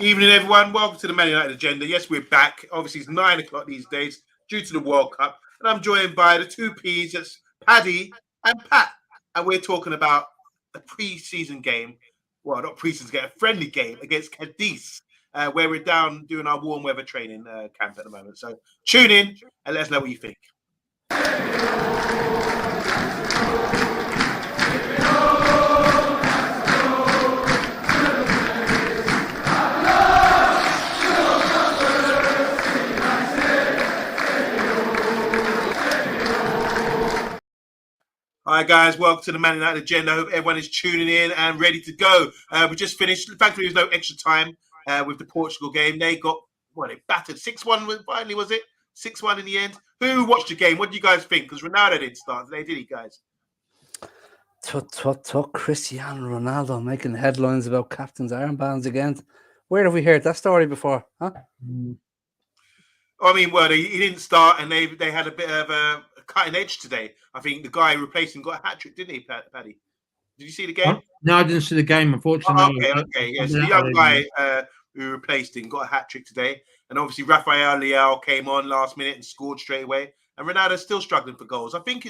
Evening, everyone. Welcome to the Man United Agenda. Yes, we're back. Obviously, it's 9 o'clock these days due to the World Cup. And I'm joined by the two Ps. That's Paddy and Pat. And we're talking about a pre-season game. Well, not pre-season game, a friendly game against Cadiz, where we're down doing our warm weather training camp at the moment. So tune in and let us know what you think. All right, guys, welcome to the Man United Agenda. I hope everyone is tuning in and ready to go. We just finished. Thankfully, there's no extra time with the Portugal game. They got, they battered 6-1 finally, was it? 6-1 in the end. Who watched the game? What do you guys think? Because Ronaldo didn't start today, did he, guys? Cristiano Ronaldo making headlines about captain's armbands again. Where have we heard that story before? Huh? I mean, well, he didn't start, and they had a bit of a cutting edge today. I think the guy replacing got a hat trick, didn't he, Paddy? Did you see the game? No, I didn't see the game, unfortunately. Okay. Yes, the young guy who replaced him got a hat trick today, and obviously Rafael Leao came on last minute and scored straight away. And Ronaldo's still struggling for goals. I think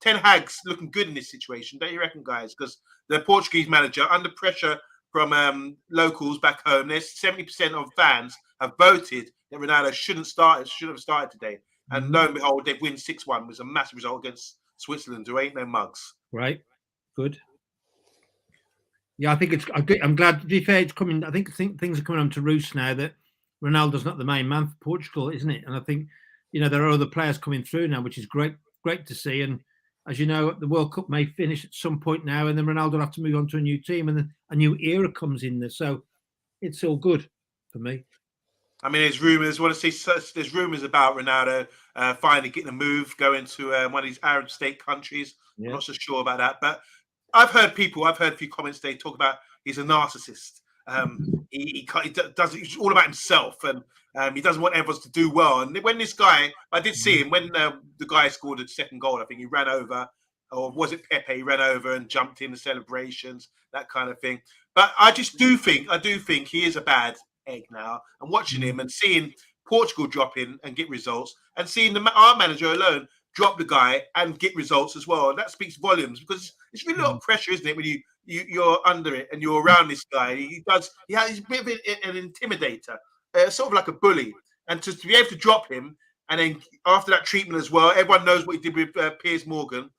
Ten Hag's looking good in this situation, don't you reckon, guys? Because the Portuguese manager, under pressure from locals back home, there's 70% of fans have voted that Ronaldo should have started today. And lo and behold, they've win 6-1. It was a massive result against Switzerland, who ain't no mugs. Right. Good. Yeah, I think I'm glad. To be fair, it's coming. I think things are coming on to roost now that Ronaldo's not the main man for Portugal, isn't it? And I think, there are other players coming through now, which is great to see. And as you know, the World Cup may finish at some point now, and then Ronaldo will have to move on to a new team, and then a new era comes in there. So it's all good for me. I mean, there's rumours. There's rumours about Ronaldo finally getting a move, going to one of these Arab state countries. Yeah. I'm not so sure about that, but I've heard a few comments today talk about he's a narcissist. He does. It's all about himself, and he doesn't want everyone to do well. And when this guy, I did see him when the guy scored the second goal. I think he ran over, or was it Pepe? He ran over and jumped in the celebrations, that kind of thing. But I do think he is a bad egg now. And watching him and seeing Portugal drop in and get results, and seeing our manager alone drop the guy and get results as well. And that speaks volumes, because it's really a lot of pressure, isn't it, when you're under it and you're around this guy. He's a bit of an intimidator, sort of like a bully. And to be able to drop him, and then after that treatment as well, everyone knows what he did with Piers Morgan.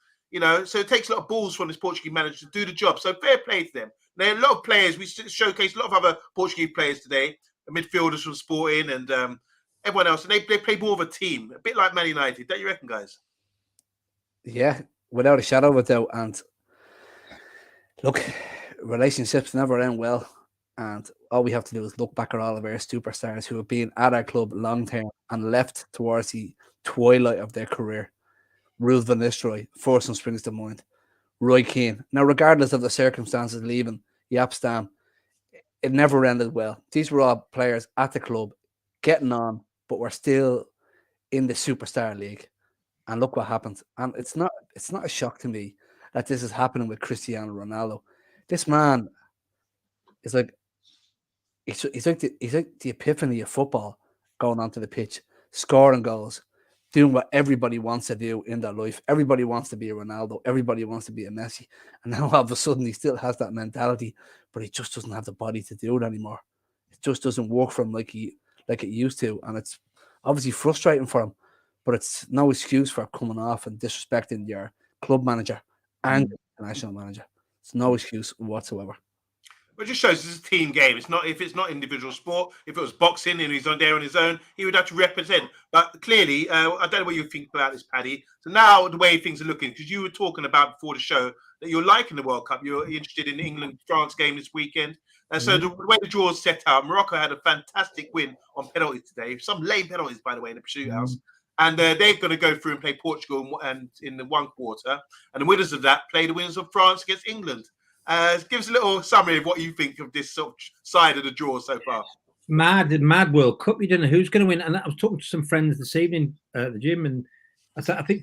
So it takes a lot of balls from this Portuguese manager to do the job. So fair play to them. There are a lot of players. We showcased a lot of other Portuguese players today, midfielders from Sporting and everyone else. And they play more of a team, a bit like Man United. Don't you reckon, guys? Yeah, without a shadow of a doubt. And look, relationships never end well. And all we have to do is look back at all of our superstars who have been at our club long term and left towards the twilight of their career. Ruud van Nistelrooy, first one springs to mind. Roy Keane. Now, regardless of the circumstances leaving Jaap Stam, it never ended well. These were all players at the club, getting on, but we're still in the superstar league. And look what happened. And it's not a shock to me that this is happening with Cristiano Ronaldo. This man is like he's like the epiphany of football, going onto the pitch, scoring goals, doing what everybody wants to do in their life. Everybody wants to be a Ronaldo. Everybody wants to be a Messi. And now all of a sudden he still has that mentality, but he just doesn't have the body to do it anymore. It just doesn't work for him like it used to. And it's obviously frustrating for him, but it's no excuse for coming off and disrespecting your club manager and international manager. It's no excuse whatsoever. Well, it just shows this is a team game. If it's not individual sport. If it was boxing and he's on there on his own, he would have to represent. But clearly, I don't know what you think about this, Paddy. So now the way things are looking, because you were talking about before the show that you're liking the World Cup. You're interested in the England-France game this weekend. And so the way the draw is set out, Morocco had a fantastic win on penalties today. Some lame penalties, by the way, in the shootouts. And they're going to go through and play Portugal and in the one quarter. And the winners of that play the winners of France against England. Give us a little summary of what you think of this sort of side of the draw so far. Mad World Cup. You don't know who's going to win. And I was talking to some friends this evening at the gym, and I said, do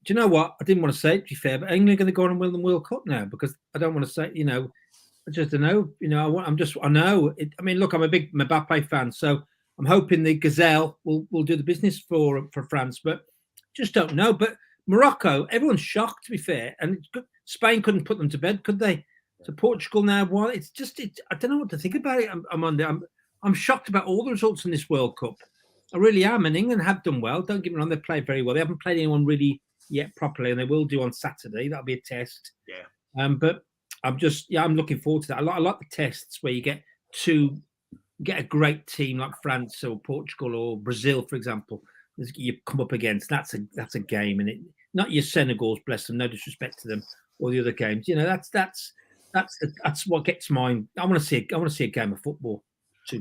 you know what? I didn't want to say it, to be fair, but England are going to go on and win the World Cup now, because I don't want to say, I just don't know. You know, I know. I mean, look, I'm a big Mbappe fan, so I'm hoping the Gazelle will do the business for France, but just don't know. But Morocco, everyone's shocked, to be fair, and Spain couldn't put them to bed, could they? So Portugal now won. I don't know what to think about it. I'm shocked about all the results in this World Cup. I really am. And England have done well. Don't get me wrong, they've played very well. They haven't played anyone really yet properly, and they will do on Saturday. That'll be a test. Yeah. But I'm looking forward to that. I like the tests where you get a great team like France or Portugal or Brazil, for example. You come up against that's a game, and not your Senegals, bless them, no disrespect to them, or the other games. You know, that's what gets mine. I want to see a game of football.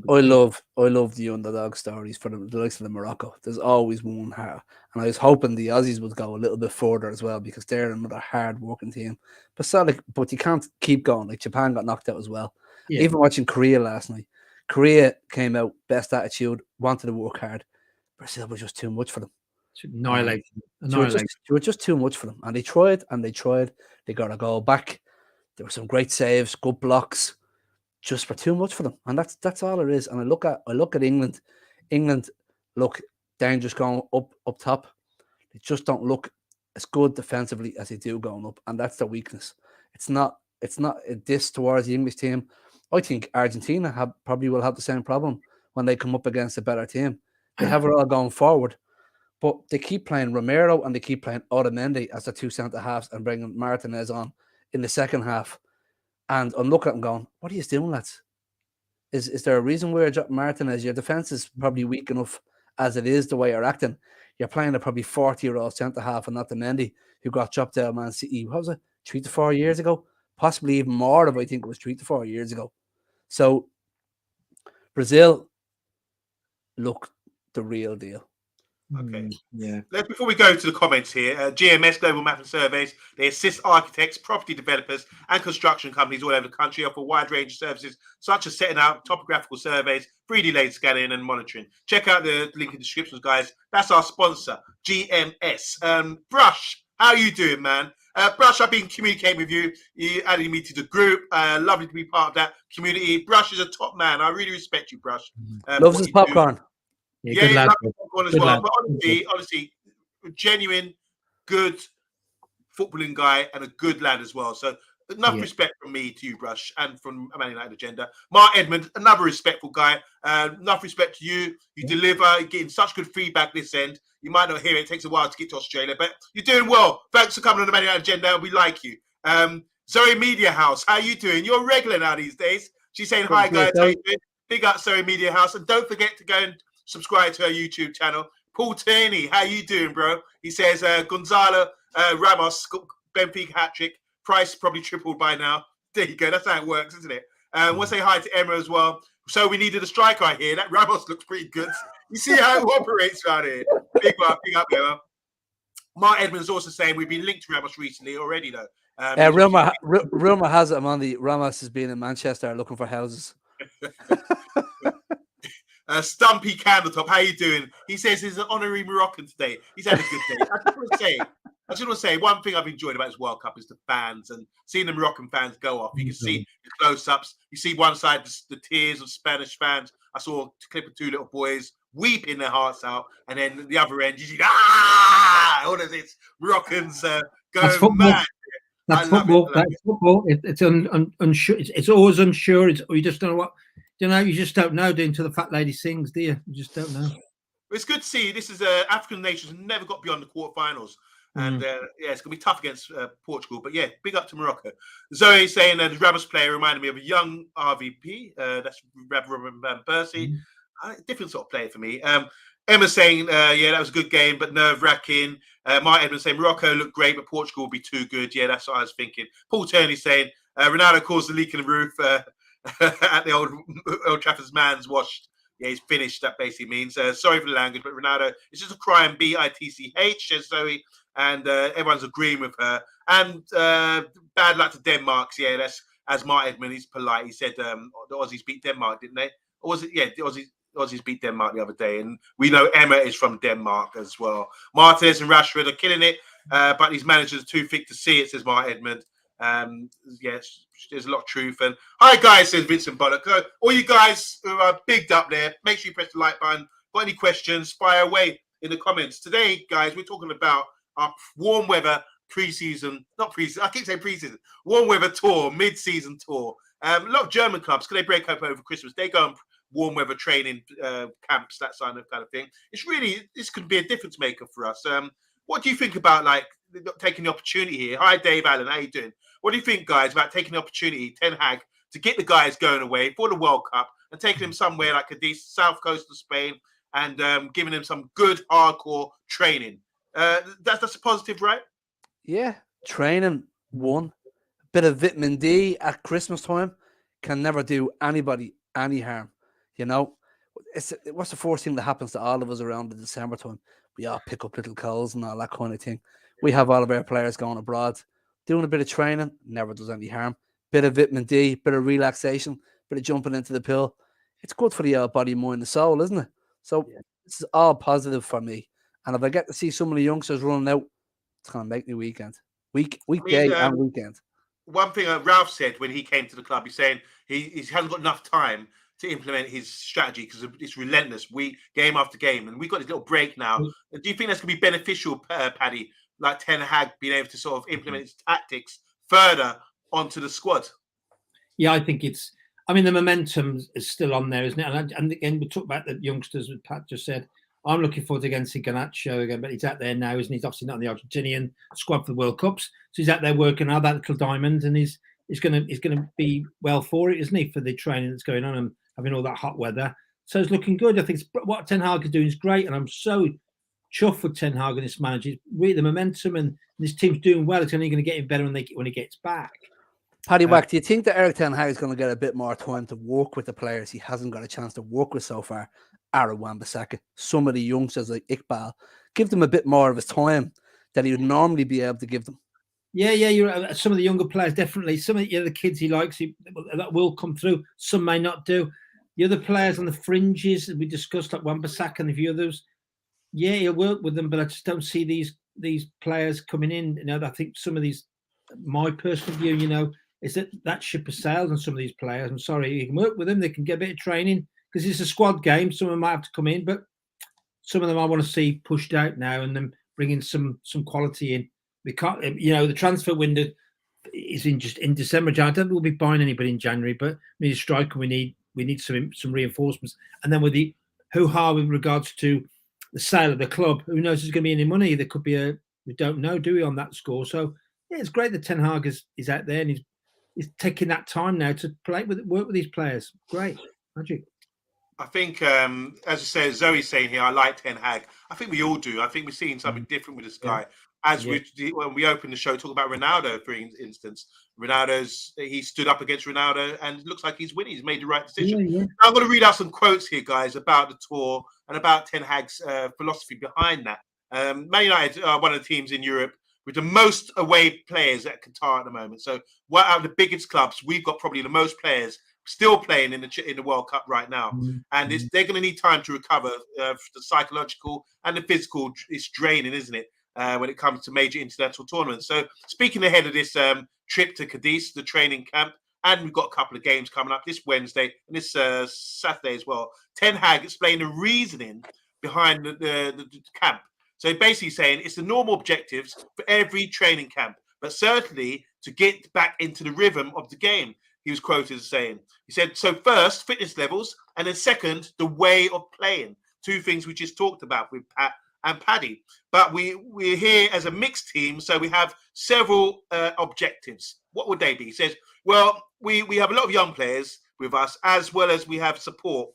I love the underdog stories for the likes of the Morocco. There's always one hard, and I was hoping the Aussies would go a little bit further as well, because they're another hard working team. But you can't keep going. Like Japan got knocked out as well. Yeah. Even watching Korea last night, Korea came out best attitude, wanted to work hard. Brazil was just too much for them. Annihilate. They were just too much for them, and they tried. They got a goal back. There were some great saves, good blocks. Just for too much for them, and that's all it is. And I look at England. England look dangerous going up top. They just don't look as good defensively as they do going up, and that's their weakness. It's not a diss towards the English team. I think Argentina probably will have the same problem when they come up against a better team. They have it all going forward, but they keep playing Romero and they keep playing Otamendi as the two centre halves and bringing Martinez on in the second half. And I'm looking at them going, what are you doing, lads? Is there a reason why you're dropping Martinez? Your defence is probably weak enough as it is the way you're acting. You're playing a probably 40-year-old centre-half and not the Mendy who got dropped out of Man City, what was it, 3 to 4 years ago? Possibly even more if I think it was 3 to 4 years ago. So Brazil look the real deal. Okay. Yeah. Before we go to the comments here, GMS Global Mapping Surveys, they assist architects, property developers, and construction companies all over the country, offer a wide range of services such as setting out topographical surveys, 3D laser scanning, and monitoring. Check out the link in the descriptions, guys. That's our sponsor, GMS. Brush, how are you doing, man? Brush, I've been communicating with you. You added me to the group. Lovely to be part of that community. Brush is a top man. I really respect you, Brush. Loves his popcorn. Yeah, good lad. As well. But honestly, genuine, good footballing guy and a good lad as well. So enough respect from me to you, Brush, and from Man United Agenda. Mark Edmund, another respectful guy. Enough respect to you. You deliver, you're getting such good feedback this end. You might not hear it. It takes a while to get to Australia, but you're doing well. Thanks for coming on the Man United Agenda. We like you. Zoe Media House, how are you doing? You're regular now these days. She's saying, hi, guys. How you doing? Big up, Zoe Media House. And don't forget to go and subscribe to her YouTube channel. Paul Tierney, how you doing, bro? He says Gonzalo Ramos, Benfica hat-trick. Price probably tripled by now. There you go. That's how it works, isn't it? Want to say hi to Emma as well. So we needed a striker out here. That Ramos looks pretty good. You see how it operates around here. Big up, Emma. Mark Edmonds also saying we've been linked to Ramos recently already, though. Rumour has it, Omundi, Ramos has been in Manchester looking for houses. Stumpy Candletop, how you doing? He says he's an honorary Moroccan today. He's had a good day. I just want to say one thing I've enjoyed about this World Cup is the fans and seeing the Moroccan fans go off. You can see the close-ups. You see one side, the tears of Spanish fans. I saw a clip of two little boys weeping their hearts out, and then the other end, you see, all of this Moroccans going mad. That's football. That's football. It's unsure. It's always unsure. You just don't know what. You just don't know until the fat lady sings, do you? You just don't know. It's good to see. This is African nations never got beyond the quarterfinals. And it's going to be tough against Portugal. But yeah, big up to Morocco. Zoe saying the Ramos player reminded me of a young RVP. That's Robin Van Persie. Different sort of player for me. Emma saying, that was a good game, but nerve-wracking. Mark Edmonds saying, Morocco looked great, but Portugal will be too good. Yeah, that's what I was thinking. Paul Turney saying, Ronaldo caused the leak in the roof at the old Trafford's man's washed. Yeah, he's finished. That basically means. Sorry for the language, but Ronaldo, it's just a crime. BITCH, says Zoe. And everyone's agreeing with her. And bad luck to Denmark. Yeah, that's as Mark Edmund. He's polite. He said the Aussies beat Denmark, didn't they? Or was it? Yeah, the Aussies beat Denmark the other day. And we know Emma is from Denmark as well. Martinez and Rashford are killing it, but these managers are too thick to see it, says Mark Edmund. Yes, there's a lot of truth. And hi, guys, says Vincent Bullock. All you guys who are bigged up there, make sure you press the like button. Got any questions, fire away in the comments. Today, guys, we're talking about our warm weather not preseason, I keep saying preseason, warm weather tour, mid-season tour. A lot of German clubs, because they break up over Christmas, they go on warm weather training camps, that kind of thing. This could be a difference maker for us. What do you think about taking the opportunity here? Hi, Dave Allen, how you doing? What do you think, guys, about taking the opportunity, Ten Hag, to get the guys going away for the World Cup and taking them somewhere like Cadiz, south coast of Spain, and giving them some good hardcore training? That's a positive, right? Yeah, training, one. Bit of vitamin D at Christmas time can never do anybody any harm. You know, what's the first thing that happens to all of us around the December time? We all pick up little colds and all that kind of thing. We have all of our players going abroad. Doing a bit of training never does any harm. Bit of vitamin D, bit of relaxation, bit of jumping into the pool. It's good for the body, mind, and soul, isn't it? So this is all positive for me. And if I get to see some of the youngsters running out, it's going to make me weekday and weekend. One thing Ralph said when he came to the club, he's saying he hasn't got enough time to implement his strategy because it's relentless, game after game. And we've got this little break now. Do you think that's going to be beneficial, Paddy, like Ten Hag being able to sort of implement his tactics further onto the squad? Yeah, I think the momentum is still on there, isn't it? And again, we talk about the youngsters, as Pat just said. I'm looking forward to against Garnacho again, but he's out there now, isn't he? He's obviously not in the Argentinian squad for the World Cups, so he's out there working hard, that little diamond, and he's going to be well for it, isn't he? For the training that's going on and having all that hot weather, so it's looking good. I think what Ten Hag is doing is great, and I'm so chuffed with Ten Hag and this manager. Really, the momentum and this team's doing well. It's only going to get him better when he gets back. Paddy Wack, do you think that Eric Ten Hag is going to get a bit more time to work with the players he hasn't got a chance to work with so far? Aaron Wan-Bissaka, some of the youngsters like Iqbal, give them a bit more of his time that he would normally be able to give them. Yeah, you're some of the younger players, definitely. Some of the other kids he likes, that will come through. Some may not do. The other players on the fringes that we discussed, like Wan-Bissaka and a few others, yeah, he'll work with them, but I just don't see these players coming in. You know, I think some of these, my personal view, you know, is that ship has sailed on some of these players. I'm sorry, you can work with them, they can get a bit of training because it's a squad game. Some of them might have to come in, but some of them I want to see pushed out now and then bringing some quality in. We can't, you know, the transfer window is in December. I don't think we'll be buying anybody in January, but we need a striker. We need some reinforcements, and then with the hoo-ha with regards to the sale of the club, who knows if there's going to be any money? There could be we don't know, do we, on that score? So yeah, it's great that Ten Hag is out there and he's taking that time now to work with these players. Great, magic. I think, as I said, Zoe's saying here, I like Ten Hag. I think we all do. I think we're seeing something different with this guy. When we opened the show, talk about Ronaldo, for instance. He stood up against Ronaldo and it looks like he's winning. He's made the right decision. Yeah. I'm going to read out some quotes here, guys, about the tour and about Ten Hag's philosophy behind that. Man United are one of the teams in Europe with the most away players at Qatar at the moment. So, out of the biggest clubs, we've got probably the most players still playing in the World Cup right now. And they're going to need time to recover. The psychological and the physical is draining, isn't it, when it comes to major international tournaments. So speaking ahead of this trip to Cadiz, the training camp, and we've got a couple of games coming up this Wednesday and this Saturday as well, Ten Hag explained the reasoning behind the camp. So basically saying it's the normal objectives for every training camp, but certainly to get back into the rhythm of the game. He was quoted as saying, he said, so first, fitness levels, and then second, the way of playing. Two things we just talked about with Pat and Paddy. But we're here as a mixed team, so we have several objectives. What would they be? He says, well, we have a lot of young players with us, as well as we have support.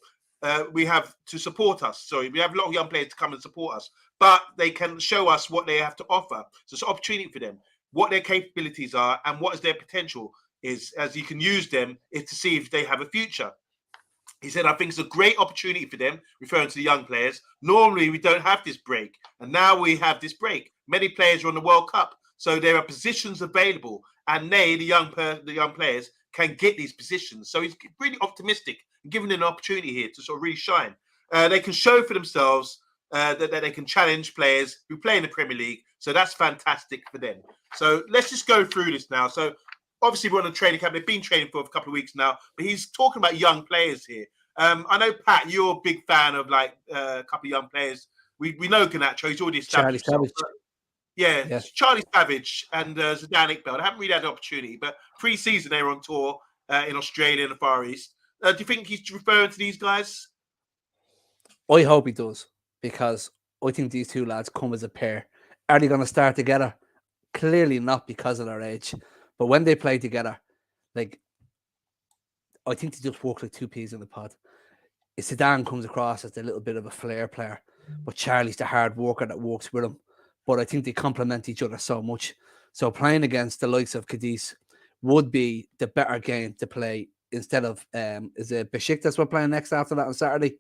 We have to support us. Sorry, we have a lot of young players to come and support us, but they can show us what they have to offer. So it's an opportunity for them, what their capabilities are, and what is their potential. Is as you can use them is to see if they have a future. He said, I think it's a great opportunity for them, referring to the young players. Normally, we don't have this break, and now we have this break. Many players are on the World Cup, so there are positions available, and the young players can get these positions. So he's really optimistic and giving them an opportunity here to sort of really shine. They can show for themselves that they can challenge players who play in the Premier League. So that's fantastic for them. So let's just go through this now. So obviously we're on a training camp. They've been training for a couple of weeks now, but he's talking about young players here. I know, Pat, you're a big fan of like a couple of young players. We know Garnacho, he's already established himself. Yeah, Charlie Savage and Zidane Iqbal. I haven't really had the opportunity, but pre-season they were on tour in Australia and the Far East. Do you think he's referring to these guys? I hope he does, because I think these two lads come as a pair. Are they going to start together? Clearly not, because of their age. But when they play together, like, I think they just work like two peas in the pod. Zidane comes across as a little bit of a flair player, but Charlie's the hard worker that works with him. But I think they complement each other so much. So playing against the likes of Cadiz would be the better game to play instead of, is it Besiktas we're playing next after that on Saturday?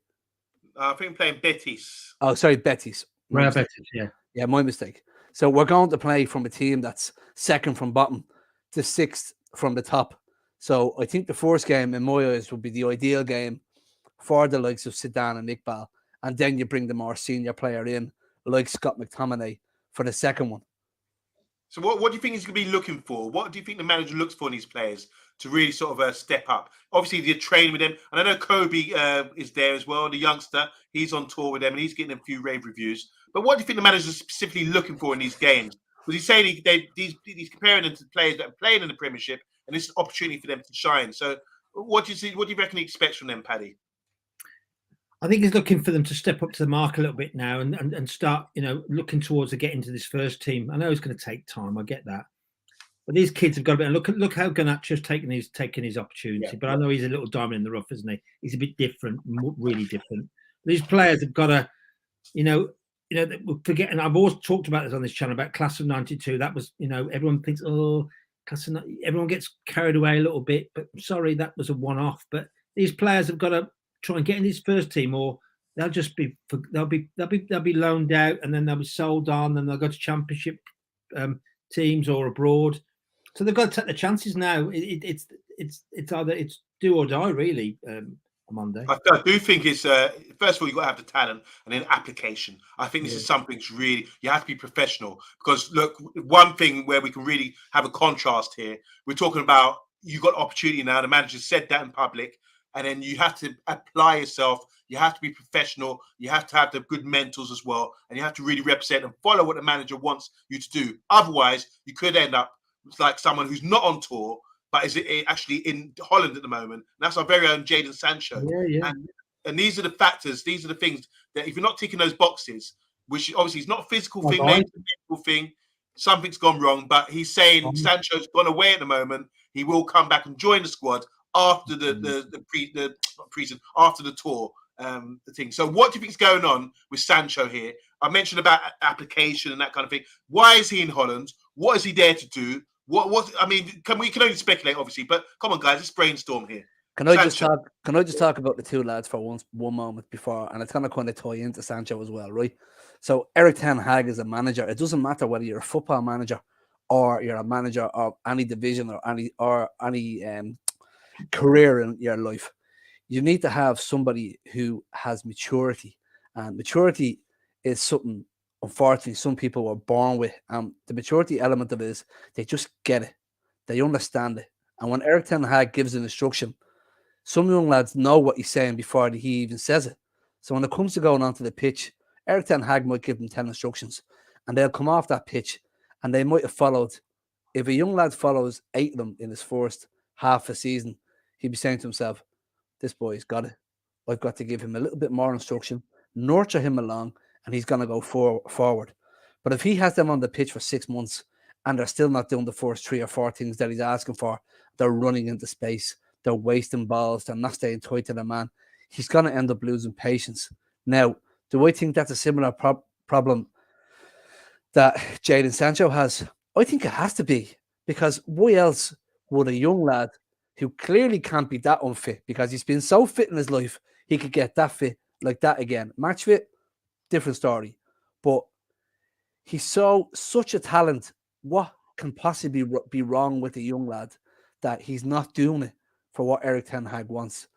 I think I'm playing Betis. Oh, sorry, Betis. Betis, yeah. Yeah, my mistake. So we're going to play from a team that's second from bottom to sixth from the top. So I think the first game, in my eyes, would be the ideal game for the likes of Zidane and Iqbal. And then you bring the more senior player in, like Scott McTominay, for the second one. So what do you think he's going to be looking for? What do you think the manager looks for in these players to really sort of step up? Obviously, they're training with them. And I know Kobe is there as well, the youngster. He's on tour with them and he's getting a few rave reviews. But what do you think the manager is specifically looking for in these games? Because he's saying he's comparing them to players that are playing in the Premiership, and this is an opportunity for them to shine. So what do you reckon he expects from them, Paddy? I think he's looking for them to step up to the mark a little bit now and start, looking towards getting to this first team. I know it's going to take time. I get that. But these kids have got to be, look how Garnacho's taking his opportunity. Yeah, but I know he's a little diamond in the rough, isn't he? He's a bit different, really different. These players have got to, we're forgetting. I've always talked about this on this channel about class of '92. That was, everyone thinks, everyone gets carried away a little bit. But sorry, that was a one-off. But these players have got to try and get in this first team, or they'll be loaned out and then they'll be sold on, and they'll go to championship teams or abroad. So they've got to take the chances now. It's either it's do or die, really. Monday, I do think it's first of all, you've got to have the talent and then application. I think this is something that's really, you have to be professional, because look, one thing where we can really have a contrast here, we're talking about you got opportunity now. The manager said that in public. And then you have to apply yourself. You have to be professional. You have to have the good mentors as well. And you have to really represent and follow what the manager wants you to do. Otherwise, you could end up like someone who's not on tour, but is actually in Holland at the moment. And that's our very own Jadon Sancho. Yeah. And these are the factors. These are the things that if you're not ticking those boxes, which obviously is not a physical thing, maybe it's a mental thing, something's gone wrong. But he's saying Sancho's gone away at the moment. He will come back and join the squad after after the tour, the thing. So what do you think is going on with Sancho here? I mentioned about application and that kind of thing. Why is he in Holland? What is he there to do? What I mean, we can only speculate, obviously, but come on, guys, let's brainstorm here. Can I just talk about the two lads for one moment before, and it's gonna kind of tie into Sancho as well, right? So Erik ten Hag is a manager. It doesn't matter whether you're a football manager or you're a manager of any division or any career in your life. You need to have somebody who has maturity, and maturity is something, unfortunately, some people were born with. The maturity element of it is they just get it, they understand it. And when Erik ten Hag gives an instruction, some young lads know what he's saying before he even says it. So when it comes to going onto the pitch, Erik ten Hag might give them 10 instructions, and they'll come off that pitch and they might have followed. If a young lad follows 8 of them in his first half a season, he'd be saying to himself, this boy's got it. I've got to give him a little bit more instruction, nurture him along, and he's going to go forward. But if he has them on the pitch for 6 months and they're still not doing the first 3 or 4 things that he's asking for, they're running into space, they're wasting balls, they're not staying tight to the man, he's going to end up losing patience. Now, do I think that's a similar problem that Jadon Sancho has? I think it has to be, because why else would a young lad who clearly can't be that unfit, because he's been so fit in his life, he could get that fit like that again. Match fit, different story. But he's such a talent. What can possibly be wrong with a young lad that he's not doing it for what Erik ten Hag wants?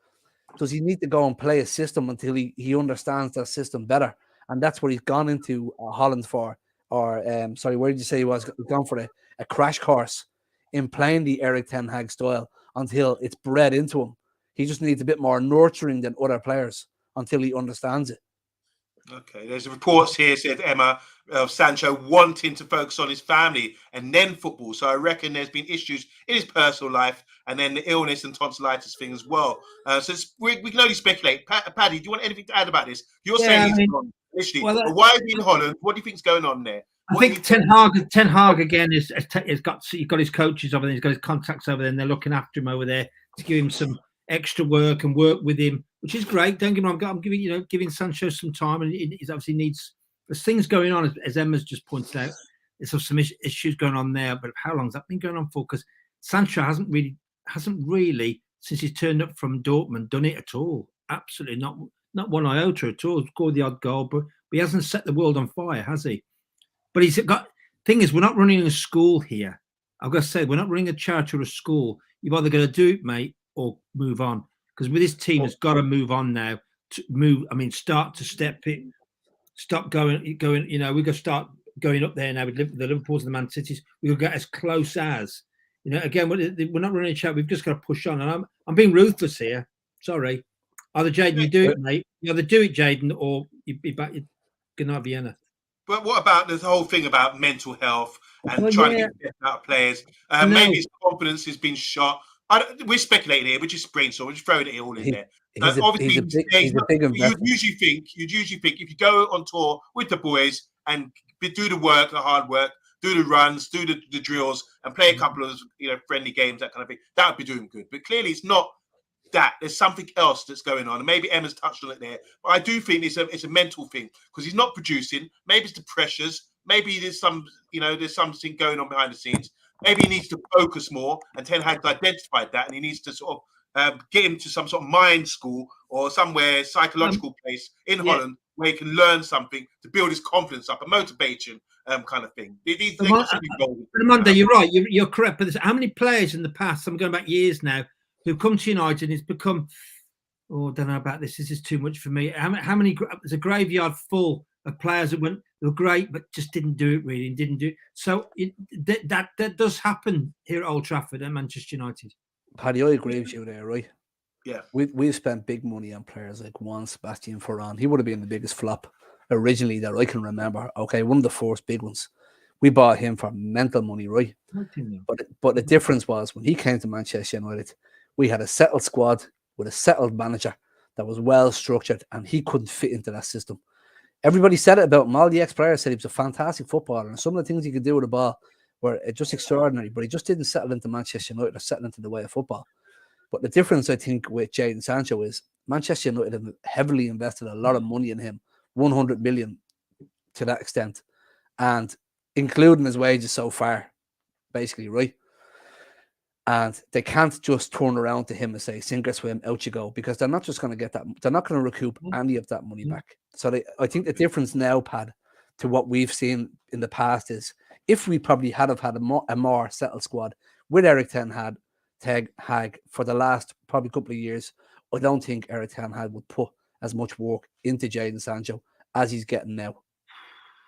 Does he need to go and play a system until he understands that system better? And that's what he's gone into Holland for. Or, sorry, where did you say he was? He's gone for a crash course in playing the Erik ten Hag style until it's bred into him. He just needs a bit more nurturing than other players until he understands it. Okay, there's reports here, said Emma, of Sancho wanting to focus on his family and then football. So I reckon there's been issues in his personal life and then the illness and tonsillitis thing as well. So we can only speculate. Paddy, do you want anything to add about this? You're saying he's gone initially, but why is he in Holland? What do you think's going on there? I think Ten Hag again he's got his coaches over there, he's got his contacts over there, and they're looking after him over there to give him some extra work and work with him, which is great. Don't get me wrong, I'm giving Sancho some time, and he obviously needs. There's things going on, as Emma's just pointed out. There's some issues going on there, but how long's that been going on for? Because Sancho hasn't really since he's turned up from Dortmund done it at all. Absolutely not one iota at all. He's scored the odd goal, but he hasn't set the world on fire, has he? But he's got. Thing is, we're not running a school here. I've got to say, we're not running a charity or a school. You've either got to do it, mate, or move on. Because with this team, it's got to move on now. To move, I mean, start to step it. Stop going. We've got to start going up there now with the Liverpools and the Man Cities. We've got to get as close as. Again, we're not running a chat. We've just got to push on. And I'm being ruthless here. Sorry. Either Jadon, you do it, mate. You either do it, Jadon, or you be back. Good night, Vienna. But what about this whole thing about mental health and trying to get the best out of players? Maybe his confidence has been shot. We're speculating here. We're just brainstorming. We're just throwing it all in there. Obviously, you'd usually think if you go on tour with the boys and do the work, the hard work, do the runs, do the drills, and play a couple of friendly games, that kind of thing, that would be doing good. But clearly, it's not that. There's something else that's going on, and maybe Emma's touched on it there. But I do think it's a mental thing because he's not producing. Maybe it's the pressures. Maybe there's there's something going on behind the scenes. Maybe he needs to focus more, and Ten Hag's identified that, and he needs to sort of get him to some sort of mind school or somewhere psychological place in Holland where he can learn something to build his confidence up, a motivation kind of thing. Monday, you're right. You're correct. But how many players in the past? I'm going back years now. Who've come to United and it's become, I don't know about this. This is too much for me. How many? There's a graveyard full of players that were great, but just didn't do it really and didn't do it. So that does happen here at Old Trafford and Manchester United. Paddy, I agree with you there, right? Yeah. We've spent big money on players like Juan Sebastian Ferran. He would have been the biggest flop originally that I can remember. Okay, one of the first big ones. We bought him for mental money, right? But the difference was when he came to Manchester United, we had a settled squad with a settled manager that was well structured, and he couldn't fit into that system. Everybody said it about him. All the ex-players said he was a fantastic footballer, and some of the things he could do with the ball were just extraordinary. But he just didn't settle into Manchester United or settle into the way of football. But the difference, I think, with Jadon Sancho is Manchester United have heavily invested a lot of money in him, 100 million to that extent, and including his wages so far, basically, right? And they can't just turn around to him and say, sink or swim, out you go, because they're not just going to get that. They're not going to recoup any of that money back. So I think the difference now, Pad, to what we've seen in the past is if we probably had a more settled squad with Erik ten Hag for the last probably couple of years, I don't think Erik ten Hag would put as much work into Jadon Sancho as he's getting now.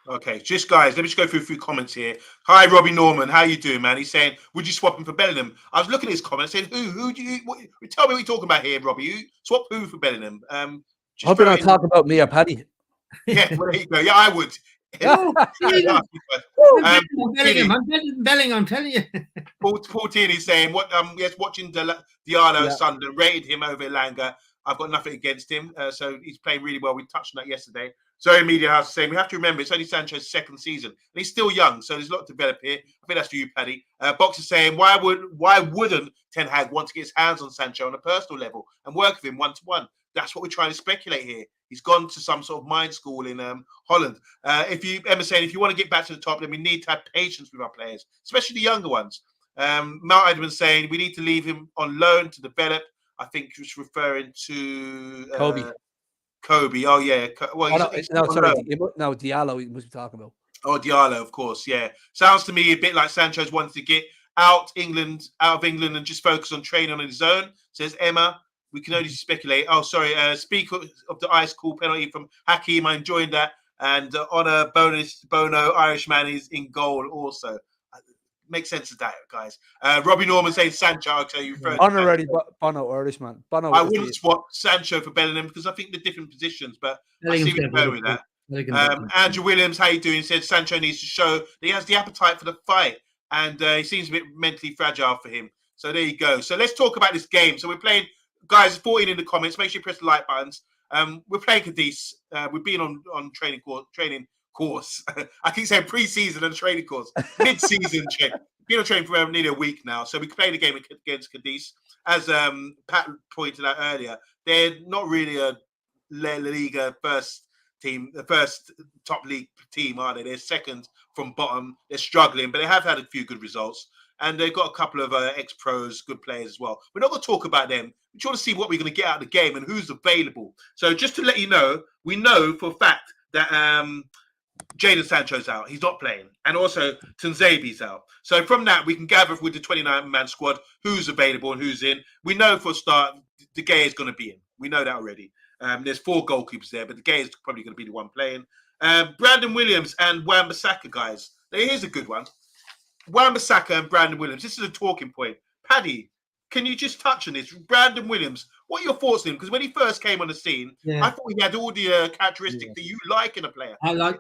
Okay, just guys, let me just go through a few comments here. Hi, Robbie Norman, how you doing, man? He's saying, would you swap him for Bellingham? I was looking at his comments saying, who do you, tell me what you're talking about here, Robbie. You swap who for Bellingham? Hope you're not talking about me or Paddy. Yeah, well, there you go. Yeah, I would. Bellingham, I'm telling you. Paul Tierney saying, watching Diallo at Sunderland, rated him over Elanga. I've got nothing against him. So he's playing really well. We touched on that yesterday. Zoe Media House is saying, we have to remember it's only Sancho's second season. And he's still young, so there's a lot to develop here. I think that's for you, Paddy. Box is saying, why wouldn't Ten Hag want to get his hands on Sancho on a personal level and work with him one-to-one? That's what we're trying to speculate here. He's gone to some sort of mind school in Holland. Emma's saying, if you want to get back to the top, then we need to have patience with our players, especially the younger ones. Mount Edmonds saying, we need to leave him on loan to develop. I think he was referring to Kobe. Oh, yeah. No, Diallo he must be talking about. Oh, Diallo, of course, yeah. Sounds to me a bit like Sancho's wanted to get out of England and just focus on training on his own, says Emma. We can only speculate. Oh, sorry. Speak of the ice cool penalty from Hakim. I'm enjoying that. And on a bonus, Bono, Irishman is in goal also. make sense of that, guys. Robbie Norman saying Sancho. Okay, you referred to Honorary Bono Irishman. Bono. I wouldn't swap Sancho for Bellingham because I think they're different positions, but I see where you're going with that. Andrew Williams, how you doing? He said Sancho needs to show that he has the appetite for the fight, and he seems a bit mentally fragile for him. So there you go. So let's talk about this game. So we're playing, guys. 14 in the comments. Make sure you press the like buttons. We're playing Cadiz. We've been on training course. I keep saying pre-season and training course. Mid-season training. Been on training for nearly a week now. So we played a game against Cadiz. As Pat pointed out earlier, they're not really a La Liga first team, the first top league team, are they? They're second from bottom. They're struggling, but they have had a few good results. And they've got a couple of ex-pros, good players as well. We're not going to talk about them. We just want to see what we're going to get out of the game and who's available. So just to let you know, we know for a fact that Jadon Sancho's out. He's not playing. And also Tanzabi's out. So from that, we can gather with the 29-man squad who's available and who's in. We know for a start, De Gea is going to be in. We know that already. There's 4 goalkeepers there, but De Gea is probably going to be the one playing. Brandon Williams and Wan-Bissaka, guys. Here's a good one. Wan-Bissaka and Brandon Williams. This is a talking point. Paddy, can you just touch on this? Brandon Williams, what are your thoughts on him? Because when he first came on the scene, I thought he had all the characteristics that you like in a player. I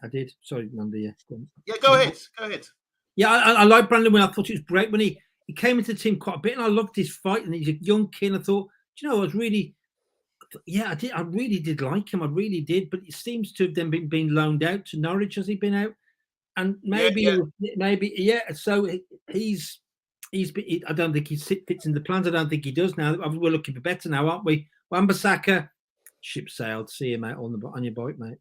did. Sorry, Nanda. Yeah, go ahead. Yeah, I like Brandon Williams. I thought it was great when he came into the team quite a bit, and I loved his fight. And he's a young kid. I thought, I really did like him. I really did. But it seems to have then been loaned out to Norwich. Has he been out? And maybe. So he's. I don't think he fits in the plans. I don't think he does now. We're looking for better now, aren't we? Wan-Bissaka, ship sailed. See you, mate, on your boat, mate.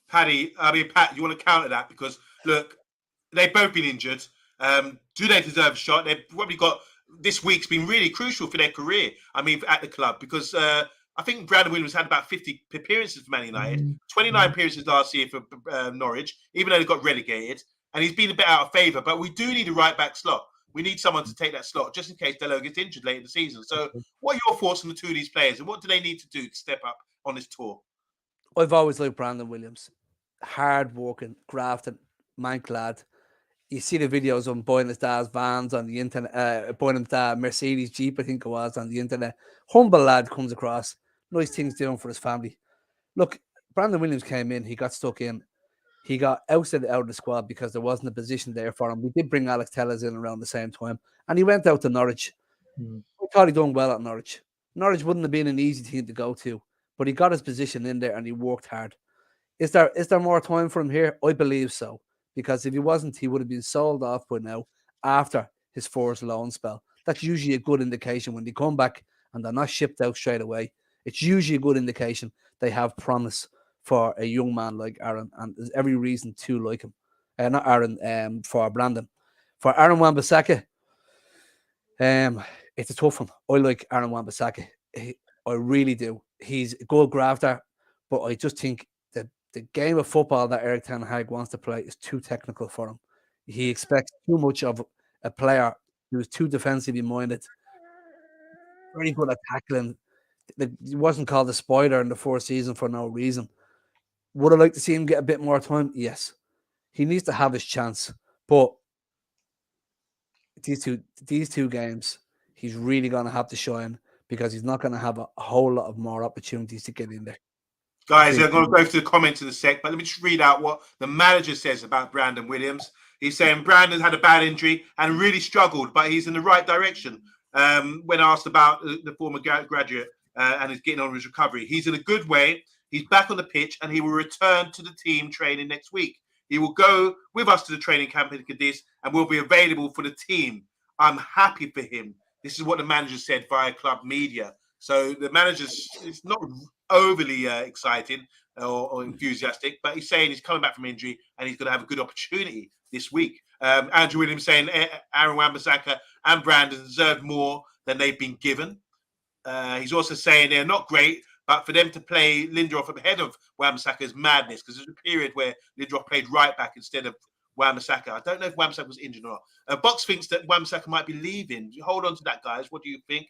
Pat, you want to counter that? Because, look, they've both been injured. Do they deserve a shot? They've probably got... This week's been really crucial for their career, at the club, because I think Brandon Williams had about 50 appearances for Man United, 29 appearances last year for Norwich, even though they got relegated, and he's been a bit out of favour. But we do need a right-back slot. We need someone to take that slot just in case Delo gets injured late in the season. So what are your thoughts on the two of these players and what do they need to do to step up on this tour? I've always liked Brandon Williams. Hard working, grafting, mank lad. You see the videos of him buying his dad's vans on the internet, buying his dad Mercedes Jeep, I think it was, on the internet. Humble lad comes across. Nice things doing for his family. Look, Brandon Williams came in. He got stuck in. He got ousted out of the squad because there wasn't a position there for him. We did bring Alex Telles in around the same time. And he went out to Norwich. I thought he'd done well at Norwich. Norwich wouldn't have been an easy team to go to. But he got his position in there and he worked hard. Is there more time for him here? I believe so. Because if he wasn't, he would have been sold off by now after his first loan spell. That's usually a good indication when they come back and they're not shipped out straight away. It's usually a good indication they have promise for a young man like Aaron, and there's every reason to like him. Not Aaron, for Brandon. For Aaron Wan-Bissaka, it's a tough one. I like Aaron Wan-Bissaka. I really do. He's a good grafter, but I just think that the game of football that Erik ten Hag wants to play is too technical for him. He expects too much of a player who's too defensively minded. Very good at tackling. He wasn't called a spider in the first season for no reason. Would I like to see him get a bit more time? Yes. He needs to have his chance. But these two games, he's really going to have to shine because he's not going to have a whole lot of more opportunities to get in there. Guys, I'm going to go through the comments in a sec, but let me just read out what the manager says about Brandon Williams. He's saying Brandon had a bad injury and really struggled, but he's in the right direction. When asked about the former graduate and he's getting on his recovery, he's in a good way. He's back on the pitch and he will return to the team training next week. He will go with us to the training camp in Cadiz and will be available for the team. I'm happy for him. This is what the manager said via club media. So the manager's is not overly excited or enthusiastic, but he's saying he's coming back from injury and he's going to have a good opportunity this week. Andrew Williams saying Aaron Wan-Bissaka and Brandon deserve more than they've been given. He's also saying they're not great, but for them to play Lindelof ahead of Wan-Bissaka is madness because there's a period where Lindelof played right back instead of Wan-Bissaka. I don't know if Wan-Bissaka was injured or not. Box thinks that Wan-Bissaka might be leaving. Hold on to that, guys. What do you think?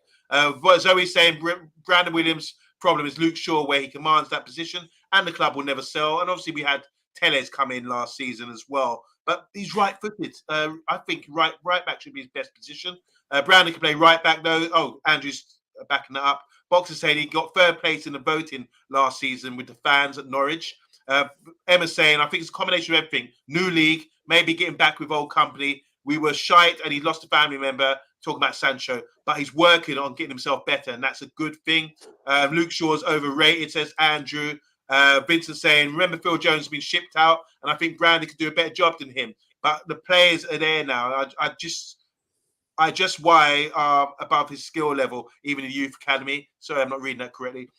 Zoe's saying Brandon Williams' problem is Luke Shaw, where he commands that position, and the club will never sell. And obviously, we had Telles come in last season as well. but he's right-footed. I think right back should be his best position. Brownie can play right back though. Oh, Andrew's backing that up. Boxer saying he got third place in the voting last season with the fans at Norwich. Emma's saying I think it's a combination of everything. New league, maybe getting back with old company. We were shite and he lost a family member. Talking about Sancho, but he's working on getting himself better, and that's a good thing. Luke Shaw's overrated, says Andrew. Vincent saying, remember Phil Jones has been shipped out, and I think Brandy could do a better job than him. But the players are there now. I just why above his skill level, even in the youth academy. Sorry, I'm not reading that correctly.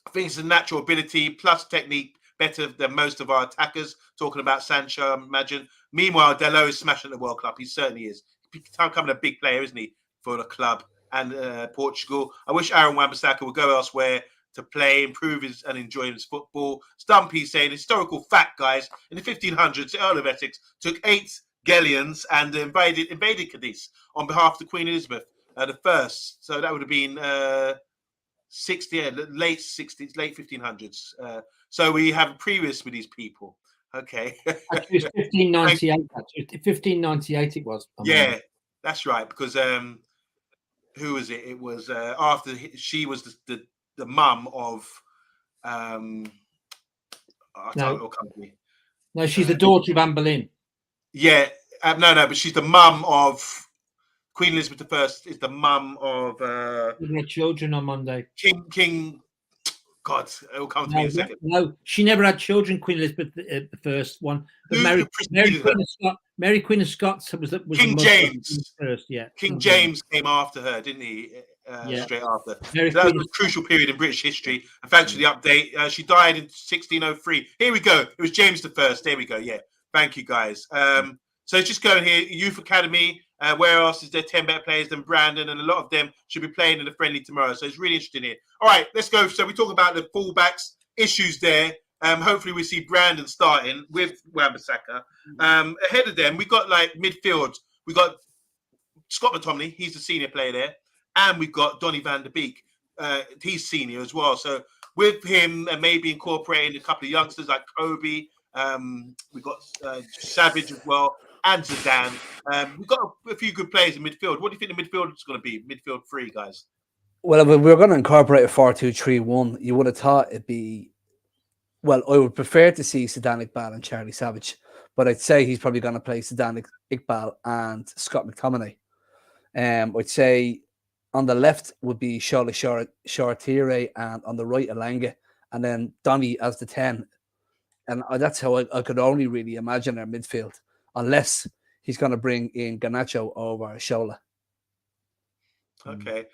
I think it's a natural ability plus technique better than most of our attackers. Talking about Sancho, I imagine. Meanwhile, Dalot is smashing the World Cup. He certainly is. Becoming a big player, isn't he, for the club and Portugal. I wish Aaron Wan-Bissaka would go elsewhere to play, improve his and enjoy his football. Stumpy saying, historical fact, guys, in the 1500s, the Earl of Essex took 8 galleons and invaded Cadiz on behalf of the Queen Elizabeth the first. So that would have been late 60s, late 1500s. So we have previous with these people. Okay. Actually, it was 1598. 1598 it was. Yeah, that's right. Because who was it? It was after she was the mum of company. No, she's the daughter of Anne Boleyn. Yeah, no, but she's the mum of Queen Elizabeth I. Is the mum of her children on Monday. King. God, it will come to me in a second. No, she never had children. Queen Elizabeth the first one. Mary Queen of Scots was King James first. Yeah, King James came after her, didn't he? Straight after. So that was a crucial period in British history. And thanks for the update. She died in 1603. Here we go. It was James I. There we go. Yeah. Thank you, guys. So just going here, Youth Academy. Where else is there 10 better players than Brandon? And a lot of them should be playing in the friendly tomorrow. So it's really interesting here. All right, let's go. So we talk about the fullbacks, issues there. Hopefully we see Brandon starting with Wan-Bissaka. Ahead of them, we got like midfield. We got Scott McTominay. He's the senior player there. And we've got Donny van der Beek. He's senior as well. So with him and maybe incorporating a couple of youngsters like Kobe. We've got Savage as well. And Zidane. We've got a few good players in midfield. What do you think the midfield is going to be? Midfield 3, guys. Well, if we were going to incorporate a 4-2-3-1, you would have thought it'd be... Well, I would prefer to see Zidane Iqbal and Charlie Savage, but I'd say he's probably going to play Zidane Iqbal and Scott McTominay. I'd say on the left would be Shola Shoretire and on the right, Elanga, and then Donny as the 10. And that's how I could only really imagine our midfield, unless he's going to bring in Garnacho over Shola. Okay.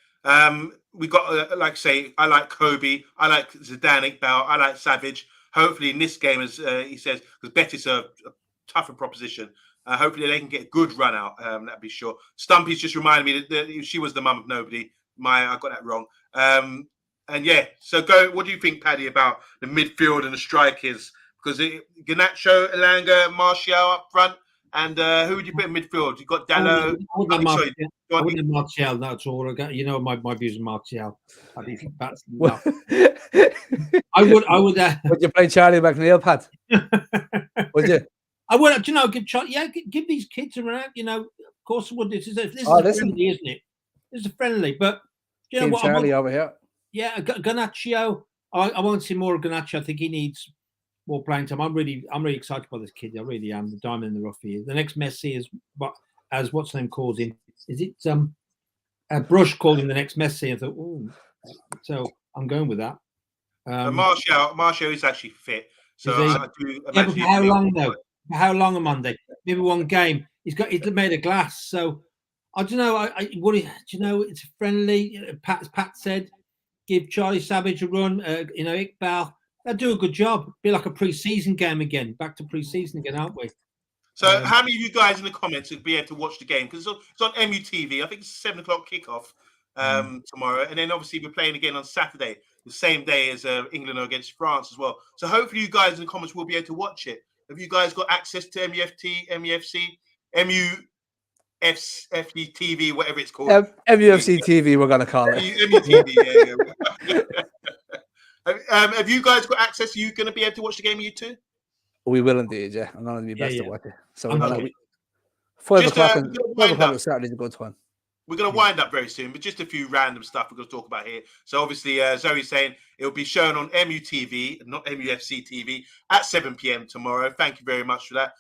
We got, like I say, I like Kobe. I like Zidane Iqbal. I like Savage. Hopefully in this game, as he says, because Betis are a tougher proposition, hopefully they can get a good run out. That'd be sure. Stumpy's just reminded me that she was the mum of nobody. I got that wrong. And yeah, so what do you think, Paddy, about the midfield and the strikers? Because Garnacho, Elanga, Martial up front. And who would you put in midfield? You got Dalot. I wouldn't have Martial, that's all. You know my views on Martial. I think that's enough. I would. Would you play Charlie McNeil, Pat? Would you? I would. Do you know? Give these kids around. You know, of course, I would. This is friendly, isn't it? This is a friendly, but you know what? Charlie over here. Yeah, Garnacho. I want to see more of Garnacho. I think he needs more playing time. I'm really excited by this kid. I really am. The diamond in the rough here. The next Messi is as what's name calls him. Is it Brush called him the next Messi? I thought, oh, so I'm going with that. Martial is actually fit. So I do imagine. Yeah, how long though? How long on Monday? Maybe one game. He's made of glass. So I don't know. It's friendly. Pat said, give Charlie Savage a run. Iqbal. They'll do a good job. Be like a pre-season game again. Back to pre-season again, aren't we? So how many of you guys in the comments would be able to watch the game? Because it's on MUTV. I think it's 7 o'clock kickoff tomorrow. And then obviously we're playing again on Saturday, the same day as England against France as well. So hopefully you guys in the comments will be able to watch it. Have you guys got access to MUFC TV, whatever it's called? MUFC TV, we're going to call it. MUTV, yeah. Have you guys got access? Are you going to be able to watch the game, you two? We will indeed, yeah. I'm going to be best Yeah, to watch it. So I'm we'll sure. 5 Just, o'clock we're and gonna 5 wind o'clock up. on Saturday is a good one. We're going to wind up very soon, but just a few random stuff we're going to talk about here. So obviously, Zoe's saying it will be shown on MUTV, not MUFC TV, at 7 p.m. tomorrow. Thank you very much for that.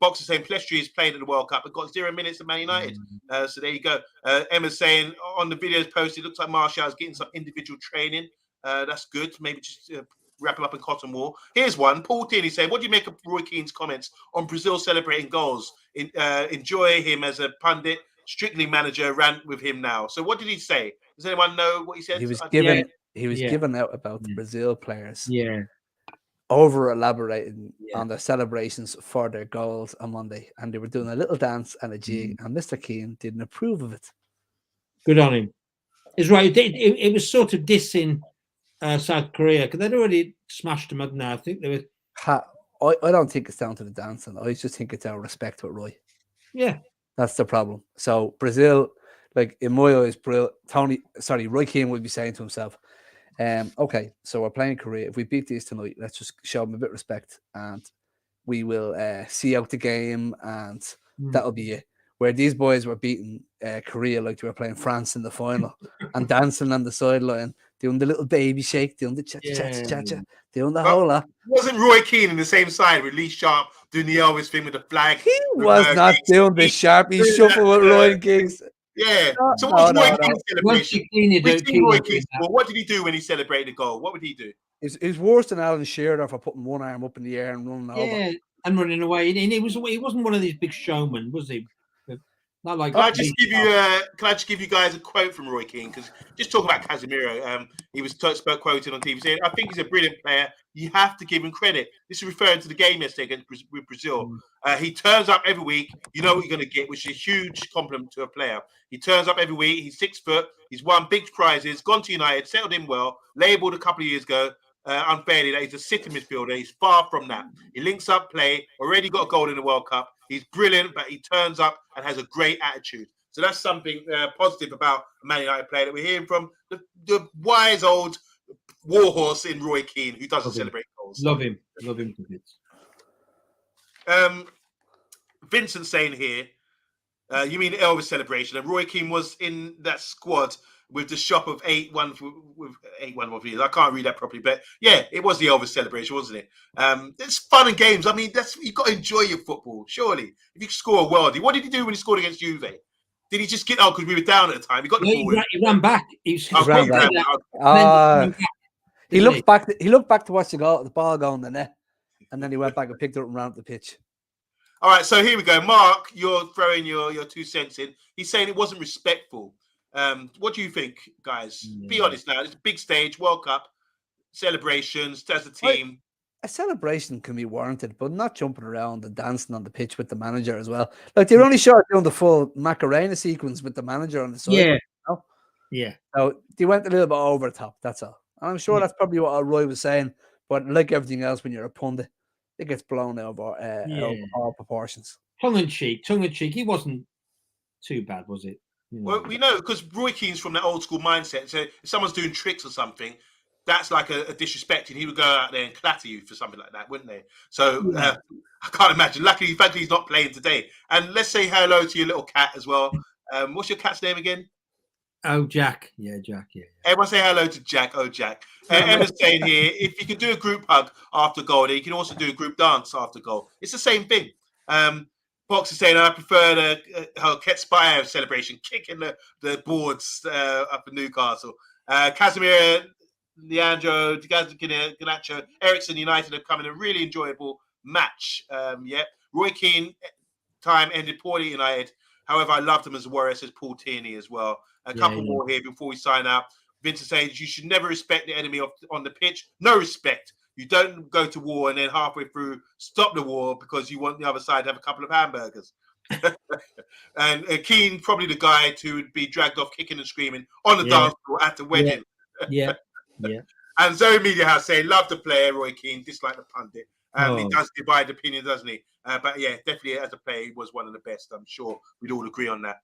Boxer saying Plestri has played at the World Cup and got 0 minutes at Man United. So there you go. Emma's saying on the videos posted, it looks like Martial is getting some individual training. That's good. Maybe just wrap him up in cotton wool. Here's one. Paul Tierney saying, what do you make of Roy Keane's comments on Brazil celebrating goals? Enjoy him as a pundit. Strictly manager, rant with him now. So what did he say? Does anyone know what he said? He was given out about the Brazil players. Yeah. Over elaborating on their celebrations for their goals on Monday. And they were doing a little dance and a jig, and Mr. Keane didn't approve of it. Good on him. It's right. It was sort of dissing South Korea because they'd already smashed them up now. I think they were. I don't think it's down to the dancing. I just think it's our respect with Roy. Yeah. That's the problem. So Brazil, like in my eyes, Roy Keane would be saying to himself, okay, so we're playing Korea. If we beat these tonight, let's just show them a bit of respect and we will see out the game and that'll be it. Where these boys were beating Korea like they were playing France in the final and dancing on the sideline, doing the little baby shake, doing the cha-cha-cha-cha, doing the whole lot. Wasn't Roy Keane in the same side with Lee Sharp doing the Elvis thing with the flag? He was not doing the Sharpie shuffle with Ryan Giggs. Yeah. So what's Roy Keane's celebration? What did he do when he celebrated a goal? What would he do? It's worse than Alan Shearer for putting one arm up in the air and running over. And running away. And he wasn't one of these big showmen, was he? Not like. Can I just give you guys a quote from Roy Keane? Because just talking about Casemiro, he was spoke quoted on TV saying, "I think he's a brilliant player. You have to give him credit." This is referring to the game yesterday with Brazil. He turns up every week. You know what you're going to get, which is a huge compliment to a player. He turns up every week. He's 6 foot. He's won big prizes. Gone to United. Settled in well. Labelled a couple of years ago. Unfairly that he's a sitting midfielder. He's far from that. He links up play, already got a goal in the World Cup. He's brilliant, but he turns up and has a great attitude. So that's something positive about a Man United player that we're hearing from the wise old warhorse in Roy Keane, who doesn't celebrate goals. Love him to bits. Vincent saying here, you mean Elvis celebration, and Roy Keane was in that squad with the shop of 8-1 with 8-1. I can't read that properly, but yeah, it was the Elvis celebration, wasn't it? It's fun and games. I mean, you've got to enjoy your football, surely. If you score a worldie, what did he do when he scored against Juve? Did he just get out because we were down at the time? He got the ball. He ran back. He looked back. He looked back to watch the ball go in the net, and then he went back and picked it up and ran up the pitch. All right, so here we go. Mark, you're throwing your 2 cents in. He's saying it wasn't respectful. What do you think, guys? Be honest now. It's a big stage, World Cup, celebrations as a team. A celebration can be warranted, but not jumping around and dancing on the pitch with the manager as well. Like they're only short doing the full Macarena sequence with the manager on the side. Yeah. You know? Yeah. So they went a little bit over the top. That's all. And I'm sure that's probably what Roy was saying. But like everything else, when you're a pundit, it gets blown over all proportions. Tongue in cheek. He wasn't too bad, was it? Well, we know because Roy Keane's from that old school mindset. So if someone's doing tricks or something, that's like a disrespect, and he would go out there and clatter you for something like that, wouldn't they? So I can't imagine. Luckily, he's not playing today. And let's say hello to your little cat as well. What's your cat's name again? Oh, Jack. Yeah, Jack. Yeah. Everyone say hello to Jack. Oh, Jack. Emma's saying here, if you can do a group hug after goal, then you can also do a group dance after goal. It's the same thing. Box is saying, I prefer the Ketspire celebration, kicking the boards up in Newcastle. Casemiro, Leandro, Garnacho, Ericsson United have come in a really enjoyable match. Roy Keane time ended poorly at United. However, I loved him as a warrior, says Paul Tierney as well. A couple more here before we sign out. Vincent says, you should never respect the enemy on the pitch. No respect. You don't go to war and then halfway through stop the war because you want the other side to have a couple of hamburgers. And Keane, probably the guy to would be dragged off kicking and screaming on the dance floor at the wedding. Yeah. And Zoe Media House saying, love the player, Roy Keane, dislike the pundit. He does divide opinion, doesn't he? But yeah, definitely as a player, he was one of the best. I'm sure we'd all agree on that.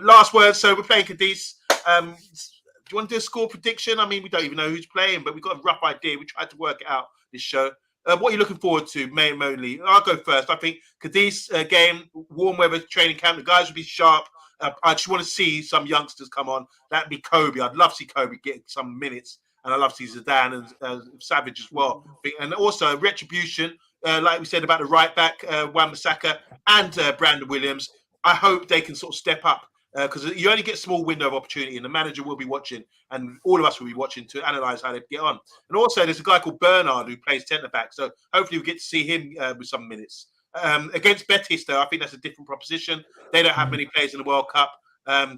Last word. So we're playing Cadiz. Do you want to do a score prediction? I mean, we don't even know who's playing, but we've got a rough idea. We tried to work it out this show. what are you looking forward to, mainly? I'll go first. I think Cadiz game, warm weather training camp. The guys will be sharp. I just want to see some youngsters come on. That'd be Kobe. I'd love to see Kobe get some minutes, and I love to see Zidane and Savage as well. And also retribution, like we said about the right back, Wan-Bissaka and Brandon Williams. I hope they can sort of step up because you only get a small window of opportunity, and the manager will be watching, and all of us will be watching to analyse how they get on. And also, there's a guy called Bernard who plays centre back, so hopefully we get to see him with some minutes. Against Betis, though, I think that's a different proposition. They don't have many players in the World Cup.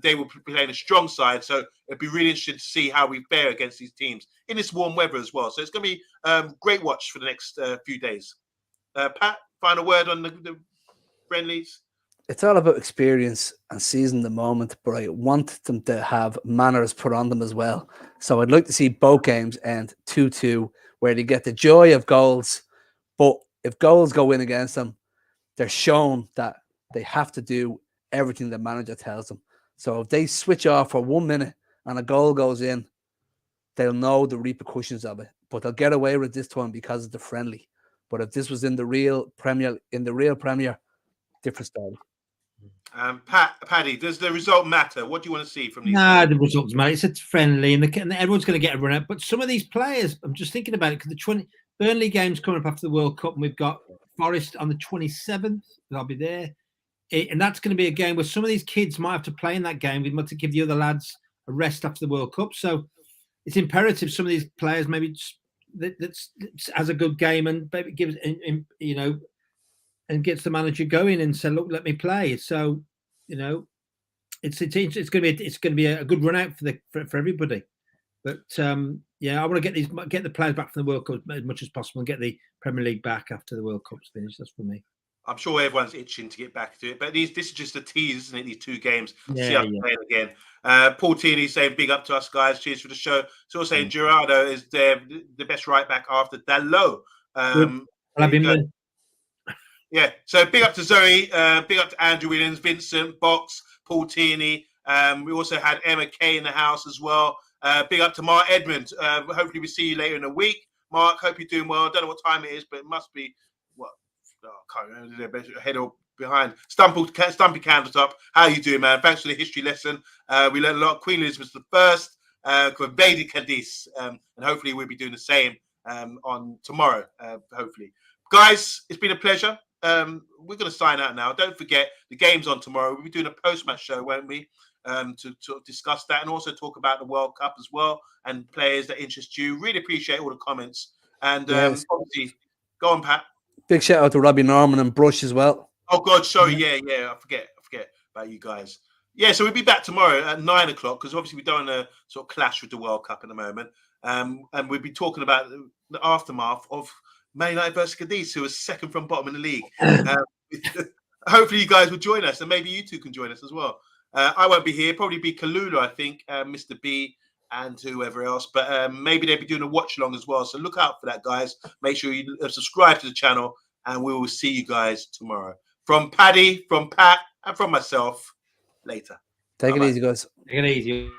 They will be playing a strong side, so it'd be really interesting to see how we fare against these teams in this warm weather as well. So it's going to be great watch for the next few days. Pat, final word on the friendlies? It's all about experience and seizing the moment, but I want them to have manners put on them as well. So I'd like to see both games end 2-2, where they get the joy of goals, but if goals go in against them, they're shown that they have to do everything the manager tells them. So if they switch off for 1 minute and a goal goes in, they'll know the repercussions of it. But they'll get away with this one because it's the friendly. But if this was in the real Premier, different story. Paddy, does the result matter? What do you want to see from these? Nah, the results matter. It's friendly, and everyone's going to get a run out. But some of these players, I'm just thinking about it because the Burnley game's coming up after the World Cup, and we've got Forest on the 27th. I'll be there. And that's going to be a game where some of these kids might have to play in that game. We might have to give the other lads a rest after the World Cup. So it's imperative some of these players maybe that's has a good game and maybe gives, you know, and gets the manager going and say, look, let me play. So, you know, it's going to be a good run out for everybody. But yeah, I want to get the players back from the World Cup as much as possible and get the Premier League back after the World Cup's finished. That's for me. I'm sure everyone's itching to get back to it, but this is just a tease, isn't it? These two games. See us playing again. Paul Tini saying, big up to us, guys. Cheers for the show. He's also saying Gerardo is the best right back after Dalot. Yeah, so big up to Zoe, big up to Andrew Williams, Vincent, Box, Paul Tini. We also had Emma Kay in the house as well. Big up to Mark Edmund. Hopefully we see you later in the week. Mark, hope you're doing well. I don't know what time it is, but it must be, what? I can't remember, head or behind. Stumpy Candletop. How you doing, man? Thanks for the history lesson. We learned a lot. Queen Elizabeth I, invaded Cadiz, and hopefully we'll be doing the same on tomorrow, hopefully. Guys, it's been a pleasure. We're going to sign out now. Don't forget, the game's on tomorrow. We'll be doing a post-match show, won't we? To discuss that and also talk about the World Cup as well and players that interest you. Really appreciate all the comments. And obviously, go on, Pat. Big shout out to Robbie Norman and Brush as well. Oh, God, sorry. Yeah. I forget about you guys. Yeah, so we'll be back tomorrow at 9 o'clock because obviously we don't want to sort of clash with the World Cup at the moment. And we'll be talking about the aftermath of Man United versus Cadiz, who was second from bottom in the league. Hopefully you guys will join us and maybe you two can join us as well. I won't be here. Probably be Kalula, I think, Mr. B and whoever else. But maybe they'll be doing a watch-along as well. So look out for that, guys. Make sure you subscribe to the channel and we will see you guys tomorrow. From Paddy, from Pat, and from myself, later. Take it easy, guys. Take it easy.